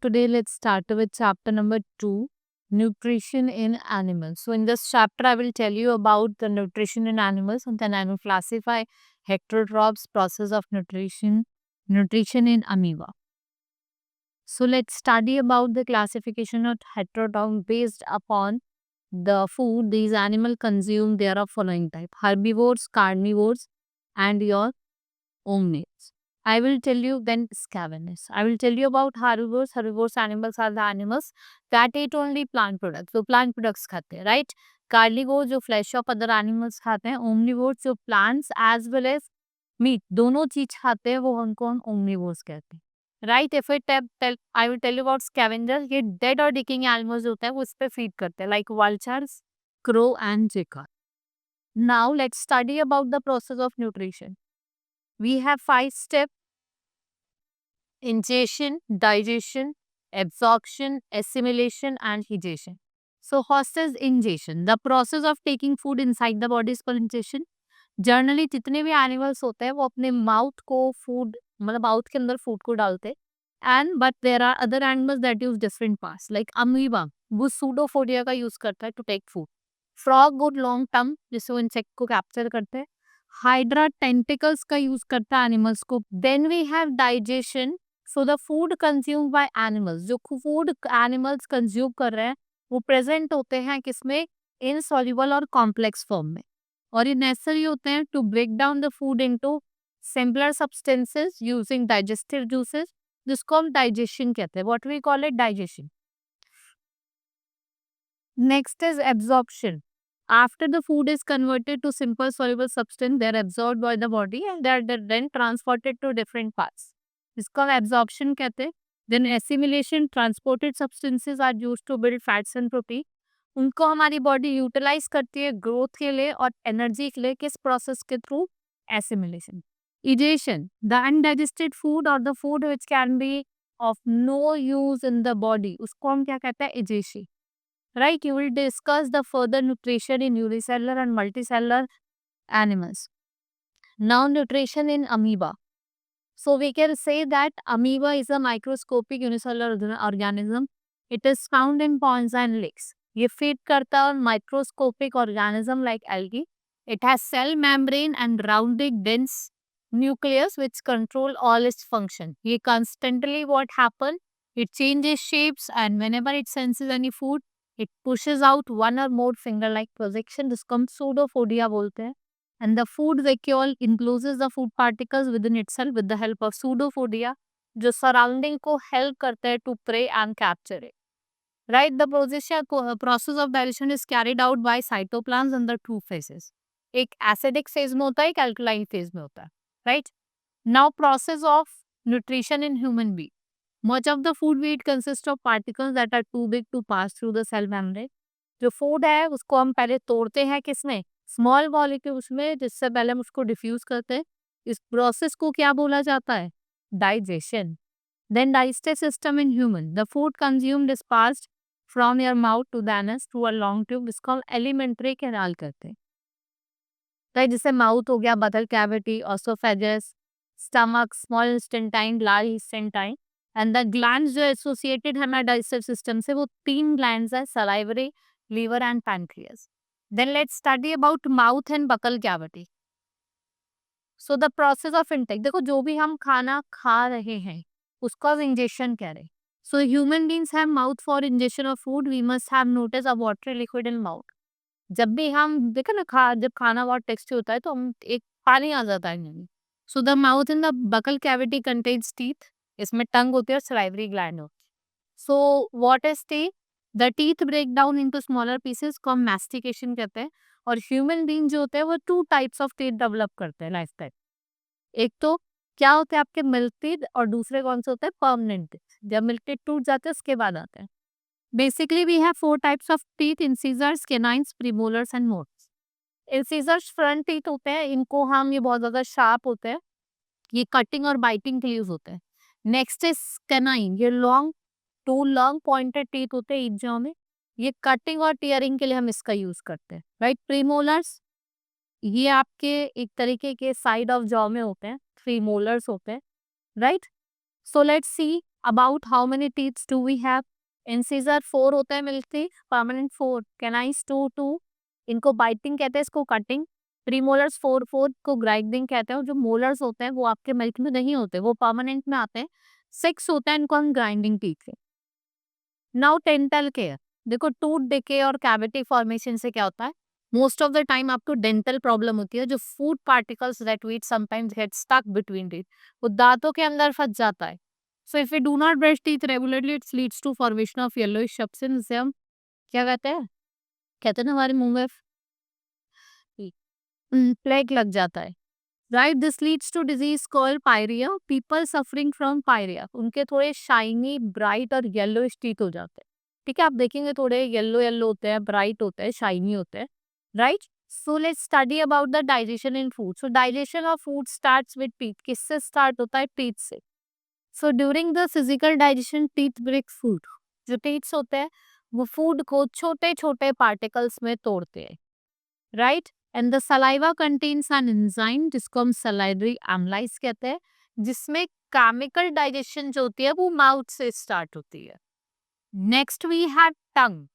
today let's start with chapter number 2, nutrition in animals. So in this chapter I will tell you about the nutrition in animals, and then I will classify heterotrophs, process of nutrition in amoeba. So let's study about the classification of heterotrophs based upon the food these animals consume. There are following type: herbivores, carnivores, and your omnivorous. I will tell you then scavengers. I will tell you about herbivores. Herbivores animals are the animals that eat only plant products. So plant products खाते हैं, right? Carnivores जो flesh of other animals खाते हैं. Omnivores जो plants as well as meat दोनों चीज खाते हैं, वो हमको हम omnivores कहते हैं. Right? If I will tell you about scavengers. ये dead और decaying animals होते हैं, वो इस पे feed करते हैं, like vultures, crow and jackal. Now let's study about the process of nutrition. We have 5 steps: ingestion, digestion, absorption, assimilation, and digestion. So, first is ingestion. The process of taking food inside the body is called ingestion. Generally जितने भी animals होते हैं वो अपने mouth को food मतलब mouth के अंदर फूड को डालते हैं, and but there are other animals that use different parts like amoeba, वो सूडोफोडिया का यूज करता है to take food. Frog good long term जिससे वो इंसेक्ट को कैप्चर करते हैं. हाइड्रा टेंटिकल्स का यूज करता है एनिमल्स को. Then we have digestion. So the food consume by animals, जो फूड एनिमल्स कंज्यूम कर रहे हैं वो प्रेजेंट होते हैं किसमें, इनसॉल्युबल और कॉम्प्लेक्स फॉर्म में, और ये नेसेसरी होते हैं to break down the food into simpler substances using digestive juices, जिसको हम डाइजेशन कहते हैं. What we call it digestion. Next is absorption. After the food is converted to simple soluble substance, they are absorbed by the body and they are then transported to different parts. इसको हम absorption कहते हैं. Then assimilation, transported substances are used to build fats and protein. उनको हमारी body utilise करती है growth के लिए और एनर्जी के लिए. किस प्रोसेस के through? Assimilation. Egestion, the undigested food और the food which can be of no use in the body, उसको हम क्या कहते हैं? Egestion. Right, you will discuss the further nutrition in unicellular and multicellular animals. Now nutrition in amoeba. So we can say that amoeba is a microscopic unicellular organism. It is found in ponds and lakes. ये feed करता है microscopic organism like algae. It has cell membrane and rounded dense nucleus which control all its function. ये constantly what happen? It changes shapes and whenever it senses any food, it pushes out one or more finger-like projection. जिसको हम pseudopodia बोलते हैं. And the food vacuole encloses the food particles within itself with the help of pseudopodia, जो surrounding को help करते हैं to prey and capture it. Right, the process of digestion is carried out by cytoplasms under 2 phases. एक acidic phase में होता है, एक alkaline phase में होता है. Right? Now process of nutrition in human being. Much of the food we eat consists of particles that are too big to pass through the cell membrane. जो food है उसको हम पहले तोड़ते हैं किसमें? स्मॉल मॉलिक्यूल्स में, जिससे पहले हम उसको डिफ्यूज करते हैं. इस प्रोसेस को क्या बोला जाता है? Digestion. Then digestive system in human. The food consumed is passed from your mouth to the anus through a long tube, इसको हम एलिमेंट्री कैनाल करते हैं. राइट, जैसे माउथ हो गया, buccal cavity, oesophagus, stomach, small intestine, large intestine. And the glands जो associated है हमारे डाइजेस्टिव सिस्टम से, वो 3 ग्लैंड्स है: salivary, liver and pancreas. Then let's study about mouth and buccal cavity. So the process of intake. देखो, जो भी हम खाना खा रहे हैं उसको हम इंजेक्शन कह रहे हैं. So human beings have mouth for injection of food. We must have notice a watery liquid in mouth. जब भी हम देखो ना, जब खाना बहुत टेस्टी होता है तो हम एक पानी आ जाता है. So the mouth in the buccal cavity contains teeth. इसमें टंग होती है और सलाइवरी ग्लैंड होती है. So what is teeth? The teeth break down into smaller pieces को हम मैस्टिकेशन कहते हैं. और ह्यूमन बीइंग जो होते हैं वो 2 टाइप्स ऑफ टीथ डेवलप करते हैं लाइफ टाइम. एक तो क्या होते हैं आपके मिल्क टीथ, और दूसरे कौन से होते हैं? Permanent teeth. जब मिल्क टीथ टूट जाते हैं उसके बाद आते हैं. Basically we have 4 types of teeth: incisors, canines, premolars and molars. Incisors front teeth होते हैं, इनको हम, ये बहुत ज्यादा शार्प होते हैं, ये कटिंग और बाइटिंग के लिए यूज होते हैं. Next is canine. ये लॉन्ग 2 लॉन्ग पॉइंटेड टीथ होते हैं ईच जॉ में, ये कटिंग और टीयरिंग के लिए हम इसका यूज करते हैं. राइट. प्रीमोलर्स, ये आपके एक तरीके के साइड ऑफ जॉ में होते हैं. 3 मोलर्स होते हैं. Right. So let's see About how many teeth do we have? Incisor 4 होता है मिलके, permanent 4, canines 2 इनको biting कहते हैं, इसको cutting, प्रीमोलर्स 4 को ग्राइंडिंग कहते हैं, और जो मोलर्स होते हैं वो आपके मिल्क में नहीं होते, वो परमानेंट में आते हैं, 6 होता है, इनको हम ग्राइंडिंग टीथ कहते हैं। नाउ डेंटल केयर, देखो टूथ डिके और कैविटी फॉर्मेशन से क्या होता है, मोस्ट ऑफ द टाइम आपको डेंटल प्रॉब्लम होती है, जो food particles that we eat sometimes get stuck between teeth, वो दांतों के अंदर फंस जाता है। So if you do not brush teeth regularly it's leads to formation of yellowish substance, जिसे हम क्या कहते हैं ना हमारे मुंह में प्लेग लग जाता है, right. This leads to disease called pyorrhea, people suffering from pyorrhea, उनके थोड़े शाइनी ब्राइट और येलोइश टीथ हो जाते हैं, ठीक है, आप देखेंगे थोड़े येलो येलो होते हैं, ब्राइट होते हैं, शाइनी होते हैं, right. So let's study about the digestion in food. So digestion of food starts with teeth, किससे स्टार्ट होता है, टीथ से। So during the physical digestion teeth break food, जो टीथ्स होते हैं वो फूड को छोटे छोटे पार्टिकल्स में तोड़ते हैं, right. And the saliva contains an enzyme, जिसको हम सलाइवरी एमलाइज कहते हैं, जिसमें केमिकल डाइजेशन जो होती है वो माउथ से स्टार्ट होती है। Next we have tongue,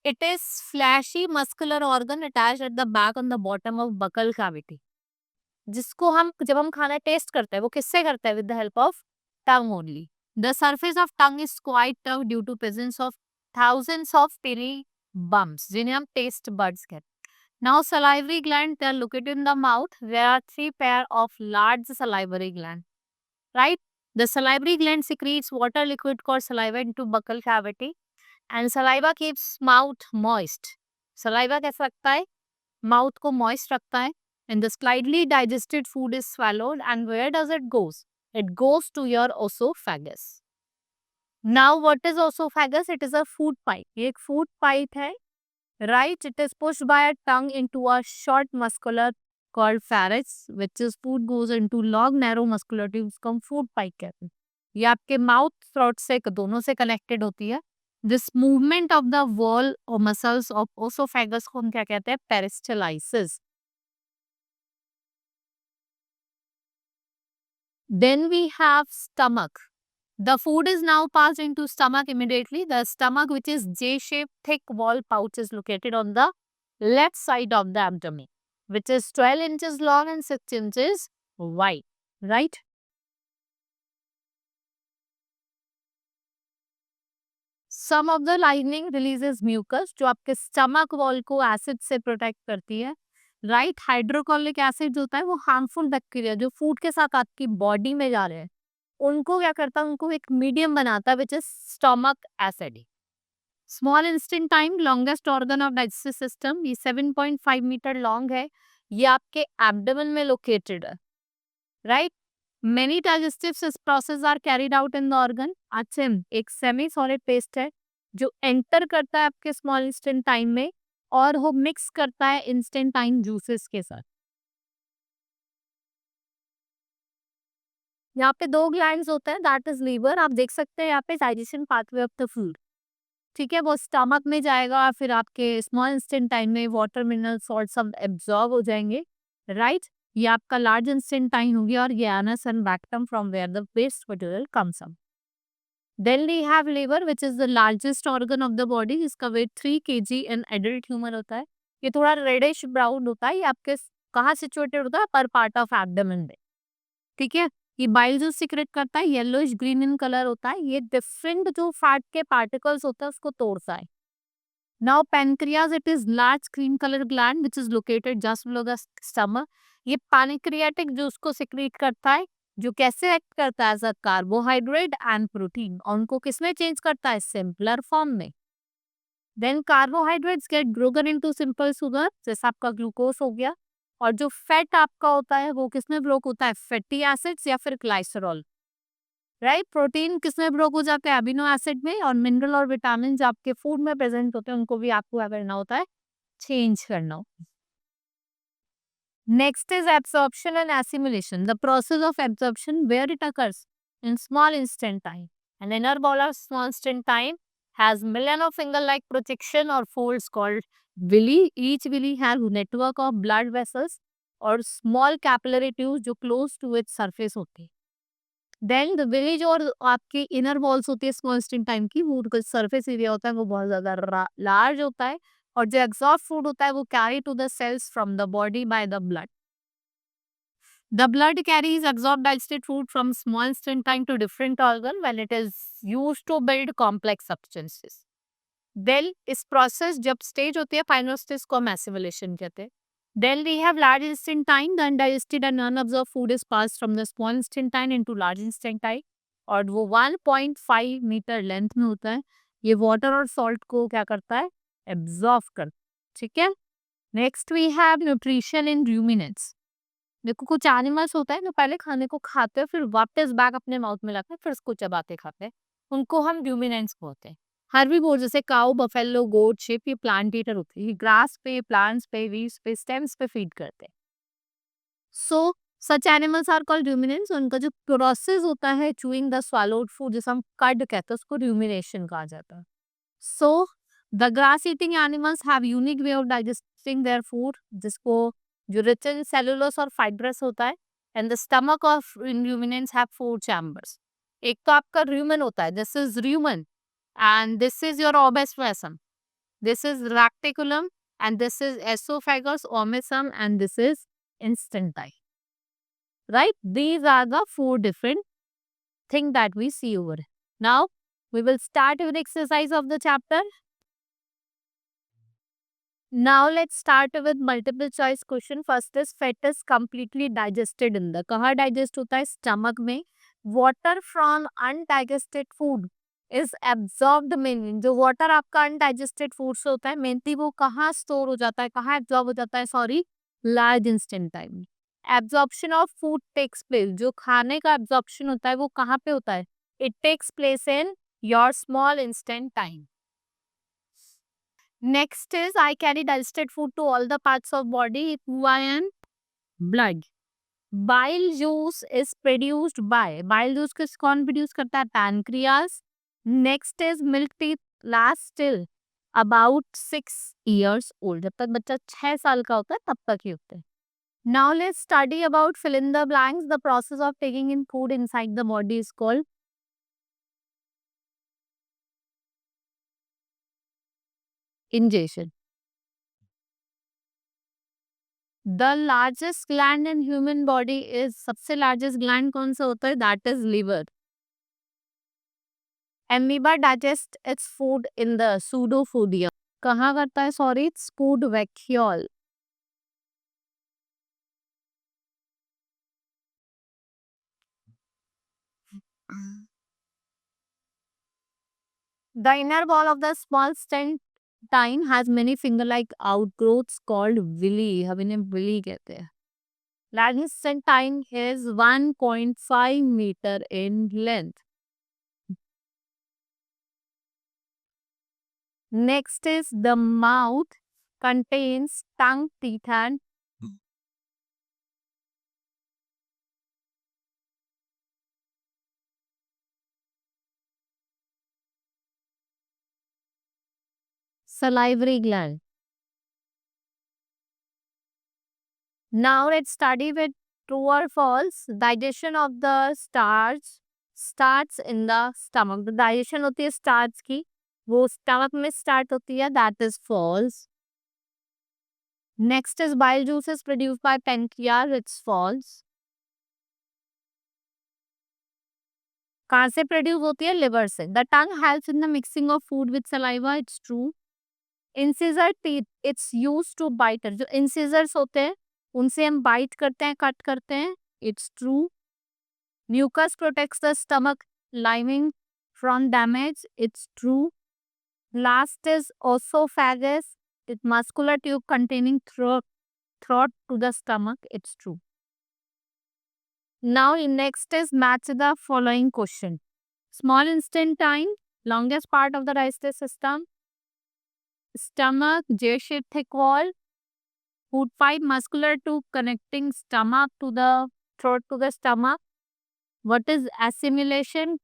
it is fleshy muscular organ attached at the back on the bottom of buccal cavity, जिसको हम जब हम खाना टेस्ट करते हैं वो किससे करते हैं, with the help of tongue only. The surface of tongue is quite tough due to presence of thousands of tiny bumps, जिन्हें हम टेस्ट बर्ड्स कहते हैं। Now salivary gland, they are located in the mouth. There are 3 pair of large salivary gland, right? The salivary gland secretes water liquid called saliva into buccal cavity, and saliva keeps mouth moist. Saliva कैसा रखता है, mouth को moist रखता है, and the slightly digested food is swallowed, and where does it goes? It goes to your esophagus. Now what is esophagus? It is a food pipe. ये एक food pipe है, right? It is pushed by a tongue into a short muscular called pharynx, which is food goes into long narrow muscular tubes, को हम food pipe कहते हैं। ये आपके mouth throat से दोनों से कनेक्टेड होती है। This movement of the wall और मसल्स ऑफ ओसोफेगस को हम क्या कहते हैं, पेरिस्टालाइसिस। Then we have stomach. The food is now passed into stomach immediately. The stomach, which is J-shaped thick wall pouch, is located on the left side of the abdomen, which is 12 inches long and 6 inches wide, right? Some of the lining releases mucus, जो आपके stomach wall को acid से protect करती है, right? Hydrochloric acid जो होता है वो हार्मफुल बैक्टीरिया जो फूड के साथ आपकी बॉडी में जा रहे हैं, उनको क्या करता है, उनको एक मीडियम बनाता है, which is stomach acid. Small intestine, longest organ of digestive system, ये 7.5 मीटर लॉन्ग है, ये आपके एब्डोमेन में लोकेटेड है, right. Many digestive process are carried out in the organ. अच्छा, एक सेमी सॉलिड पेस्ट है जो एंटर करता है आपके स्मॉल इंस्टेंटाइन में, और वो मिक्स करता है इंस्टेंटाइन जूसेस के साथ। यहाँ पे 2 ग्लैंड्स होते हैं, दैट इज लीवर। आप देख सकते हैं यहाँ पे digestion pathway of the food, ठीक है, वो स्टमक में जाएगा, फिर आपके स्मॉल इंस्टेंटाइन में वाटर मिनरल सॉल्ट सब एब्जॉर्ब हो जाएंगे, राइट। ये आपका लार्ज इंस्टेंटाइन हो गया, और ये anus and rectum from where the waste material comes up. Then we have liver, which is the largest organ of the body, जिसका weight 3 kg in adult human होता है। ये थोड़ा रेडिश ब्राउन होता है, ये आपके कहाँ सिचुएटेड होता है, पर पार्ट ऑफ एब्डोमेन में, ठीक है। ये बाइल जो सीक्रेट करता है येलोइश ग्रीन इन कलर होता है, ये डिफरेंट जो फैट के पार्टिकल्स होता है उसको तोड़ता है। Now pancreas, it is large cream colour gland which is located just below the stomach. ये पैनक्रियाटिक जूस को सिक्रीट करता है, जो कैसे एक्ट करता है, as a carbohydrate and protein, और उनको किसमें चेंज करता है, सिंपलर फॉर्म में। Then carbohydrates get broken into simple sugar, जैसे आपका ग्लूकोज हो गया, और जो फैट आपका होता है वो किसमें ब्रोक होता है, फैटी एसिड्स या फिर ग्लाइसरॉल, राइट। प्रोटीन किसमें ब्रोक हो जाते हैं, अमीनो एसिड में, और मिनरल और विटामिन जो आपके फूड में प्रेजेंट होते हैं उनको भी आपको क्या करना होता है, चेंज करना होता है। Next is absorption and assimilation, the process of absorption where it occurs in small intestine, and inner wall of small intestine has million of finger-like projection or folds called villi. Each villi has network of blood vessels और small capillary tubes जो close to its surface होते हैं, then the village और आपकी inner walls होती है small intestine की, वो उनका सरफेस एरिया होता है वो बहुत ज्यादा लार्ज होता है, और जो एग्जॉस्ट फूड होता है वो carry to the cells from the body by the blood. The blood carries absorbed digested food from small intestine to different organ when it is used to build complex substances. Then इस process जब stage होती है final stage को हम assimilation कहते हैं. Then we have large intestine, the undigested and unabsorbed food is passed from the small intestine into large intestine और वो 1.5 मीटर लेंथ में होता है. ये वाटर और सॉल्ट को क्या करता है, एब्जॉर्ब करता है. ठीक है. Next we have nutrition in ruminants. देखो कुछ एनिमल्स होता है जो पहले खाने को खाते हैं फिर वापस बैक अपने माउथ में लाते हैं फिर उसको चबाते खाते हैं, उनको हम र्यूमिनेंट्स बोलते हैं. हर्बीवोर जैसे काऊ, बफेलो, गोट, sheep ये प्लांट ईटर होते हैं, ये ग्रास पे, प्लांट्स पे, लीव्स पे, स्टेम्स पे फीड करते हैं. So such animals are called ruminants. उनका जो प्रोसेस होता है चूइंग द swallowed फूड जिसे हम कड कहते हैं उसको र्यूमिनेशन कहा जाता है. So, the grass eating animals have unique way of digesting their food जिसको जो rich in cellulose और fibrous होता है. And the stomach of ruminants have 4 chambers. एक तो आपका rumen होता है, this is rumen and this is your obstetricum, this is reticulum and this is esophagus, omasum and this is intestine. Right? These are the 4 different things that we see over here. Now, we will start with exercise of the chapter. Now let's start with multiple choice question. First is fat is completely digested in the कहाँ digest होता है, stomach में. Water from undigested food is absorbed mainly. जो water आपका undigested food से होता है mainly वो कहाँ store हो जाता है, कहाँ absorb हो जाता है, sorry, large intestine. Absorption of food takes place. जो खाने का absorption होता है वो कहाँ पे होता है, it takes place in your small intestine. Next is I carry digested food to all the parts of body via blood. Bile juice is produced by, bile juice किस कौन produce करता है, pancreas. Next is milk teeth last till about 6 years old. जब तक बच्चा 6 साल का होता है तब तक ही होते हैं. Now let's study about fill in the blanks. The process of taking in food inside the body is called ingestion. The largest gland in human body is, सबसे largest gland कौन सा होता है, that is liver. Amoeba digest its food in the pseudopodia. कहाँ करता है, sorry, it's food vacuole. The inner wall of the small intestine has many finger-like outgrowths called villi. हम इन्हें villi कहते हैं. Large intestine is 1.5 meter in length. Next is the mouth contains tongue, teeth and salivary gland. Now let's study with true or false. Digestion of the starch starts in the stomach. The digestion होती है starch की, वो stomach में start होती है, that is false. Next is bile juice is produced by pancreas, it's false. कहाँ से produce होती है, liver से. The tongue helps in the mixing of food with saliva, it's true. Incisor teeth, it's used to bite. जो incisors होते हैं उनसे हम bite करते हैं, cut करते हैं, it's true. Mucus protects the stomach lining from damage, it's true. Last is esophagus, it's muscular tube containing throat to the stomach, it's true. Now next is match the following question. Small intestine, longest part of the digestive system. Stomach, J-shaped thick wall. Food pipe, muscular tube connecting stomach to the throat to the stomach. What is assimilation?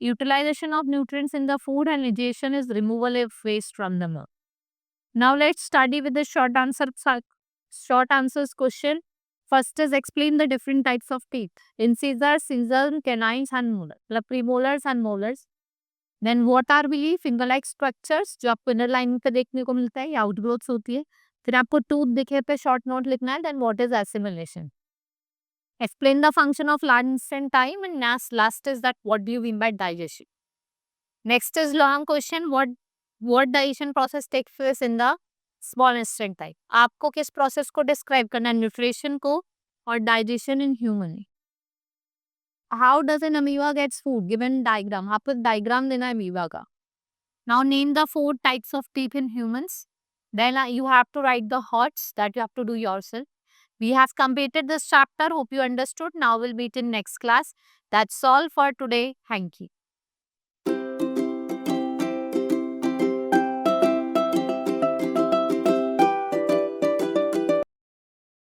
Utilization of nutrients in the food, and digestion is removal of waste from the mouth. Now let's study with the short answers question. First is explain the different types of teeth. Incisors, scissors, canines and molars. मतलब premolars and molars. Then what are we? Finger-like structures जो आपको inner line पे देखने को मिलता है या outgrowths होती है. फिर आपको tooth दिखे पे short note लिखना है. Then what is assimilation? Explain the function of last and time, and last is that what do you mean by digestion? Next is long question. What digestion process takes place in the small intestine type? आपको किस process को describe करना है? Nutrition को और digestion in human. How does an amoeba gets food? Given diagram. आपको diagram देना है amoeba का. Now name the 4 types of teeth in humans. Then you have to write the HOTS that you have to do yourself. We have completed this chapter. Hope you understood. Now we'll meet in next class. That's all for today. Thank you.